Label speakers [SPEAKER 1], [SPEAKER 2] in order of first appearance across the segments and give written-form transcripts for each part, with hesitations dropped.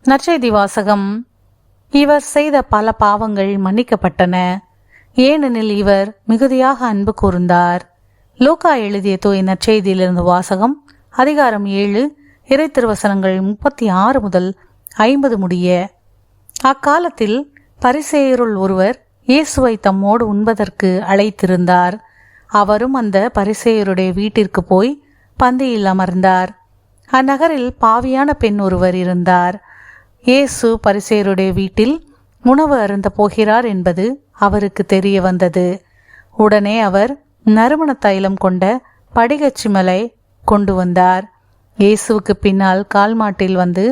[SPEAKER 1] நற்செய்தி வாசகம். இவர் செய்த பல பாவங்கள் மன்னிக்கப்பட்டன, ஏனெனில் இவர் மிகுதியாக அன்பு கூர்ந்தார். லூக்கா எழுதிய தூய நற்செய்தியிலிருந்து வாசகம். அதிகாரம் 7, இறை திருவசனங்கள் 36 முதல் 50 முடிய. அக்காலத்தில் பரிசேயருள் ஒருவர் இயேசுவை தம்மோடு உண்பதற்கு அழைத்திருந்தார். அவரும் அந்த பரிசேயருடைய வீட்டிற்கு போய் பந்தியில் அமர்ந்தார். அந்நகரில் பாவியான பெண் ஒருவர் இருந்தார். இயேசு பரிசேயருடைய வீட்டில் உணவு அருந்த போகிறார் என்பது அவருக்கு தெரிய வந்தது. உடனே அவர் நறுமண தைலம் கொண்ட படிகச்சிமலை கொண்டு வந்தார். இயேசுவுக்கு பின்னால் கால்மாட்டில் வந்து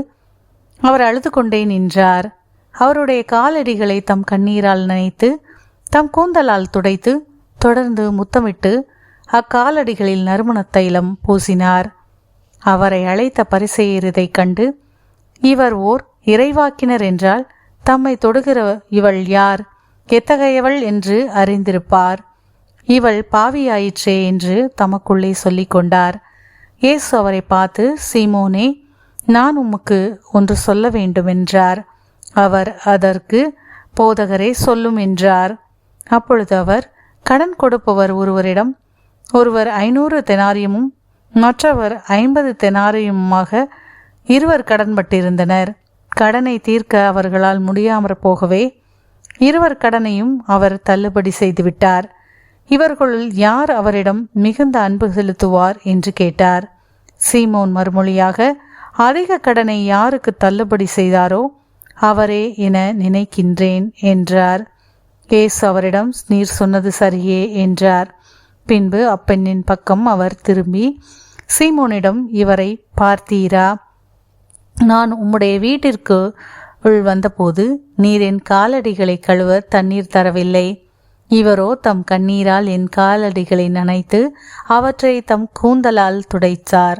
[SPEAKER 1] அவர் அழுது கொண்டே நின்றார். அவருடைய காலடிகளை தம் கண்ணீரால் நனைத்து தம் கூந்தலால் துடைத்து தொடர்ந்து முத்தமிட்டு அக்காலடிகளில் நறுமண தைலம் பூசினார். அவரை அழைத்த பரிசேயர் இதைக் கண்டு, இவர் ஓர் இறைவாக்கினர் என்றால் தம்மை தொடுகிற இவள் யார், எத்தகையவள் என்று அறிந்திருப்பார். இவள் பாவியாயிற்றே என்று தமக்குள்ளே சொல்லிக் கொண்டார். இயேசு அவரை பார்த்து, சீமோனே, நான் உமக்கு ஒன்று சொல்ல வேண்டும் என்றார். அவர் அதற்கு, போதகரே, சொல்லும் என்றார். அப்பொழுது அவர், கடன் கொடுப்பவர் ஒருவர் 500 தெனாரியமும் மற்றவர் 50 தெனாரியமுமாக இருவர் கடன்பட்டிருந்தனர். கடனை தீர்க்க அவர்களால் முடியாமற் போகவே இருவர் கடனையும் அவர் தள்ளுபடி செய்துவிட்டார். இவர்களுள் யார் அவரிடம் மிகுந்த அன்பு செலுத்துவார் என்று கேட்டார். சீமோன் மறுமொழியாக, அதிக கடனை யாருக்கு தள்ளுபடி செய்தாரோ அவரே என நினைக்கின்றேன் என்றார். இயேசு அவரிடம், நீர் சொன்னது சரியே என்றார். பின்பு அப்பெண்ணின் பக்கம் அவர் திரும்பி சீமோனிடம், இவரை பார்த்தீரா? நான் உம்முடைய வீட்டிற்கு வந்தபோது நீர் என் காலடிகளை கழுவ தண்ணீர் தரவில்லை. இவரோ தம் கண்ணீரால் என் காலடிகளை நனைத்து அவற்றை தம் கூந்தலால் துடைத்தார்.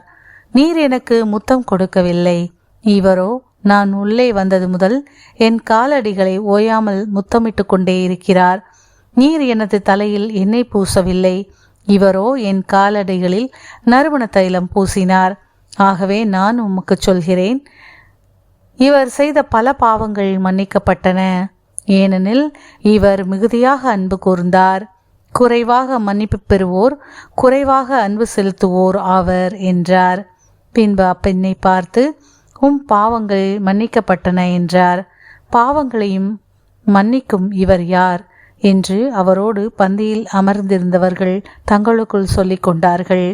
[SPEAKER 1] நீர் எனக்கு முத்தம் கொடுக்கவில்லை. இவரோ நான் உள்ளே வந்தது முதல் என் காலடிகளை ஓயாமல் முத்தமிட்டு கொண்டே இருக்கிறார். நீர் எனது தலையில் எண்ணெய் பூசவில்லை. இவரோ என் காலடிகளில் நறுமண தைலம் பூசினார். ஆகவே நான் உமக்கு சொல்கிறேன், இவர் செய்த பல பாவங்கள் மன்னிக்கப்பட்டன, ஏனெனில் இவர் மிகுதியாக அன்பு கூர்ந்தார். குறைவாக மன்னிப்பு பெறுவோர் குறைவாக அன்பு செலுத்துவோர் ஆவர் என்றார். பின்பு அப்பெண்ணை பார்த்து, உம் பாவங்கள் மன்னிக்கப்பட்டன என்றார். பாவங்களையும் மன்னிக்கும் இவர் யார் என்று அவரோடு பந்தியில் அமர்ந்திருந்தவர்கள் தங்களுக்குள் சொல்லிக் கொண்டார்கள்.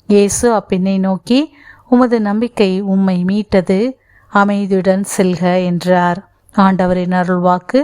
[SPEAKER 1] இயேசு அப்பெண்ணை நோக்கி, உமது நம்பிக்கை உம்மை மீட்டது, அமைதியுடன் செல்க என்றார். ஆண்டவரின் அருள்வாக்கு.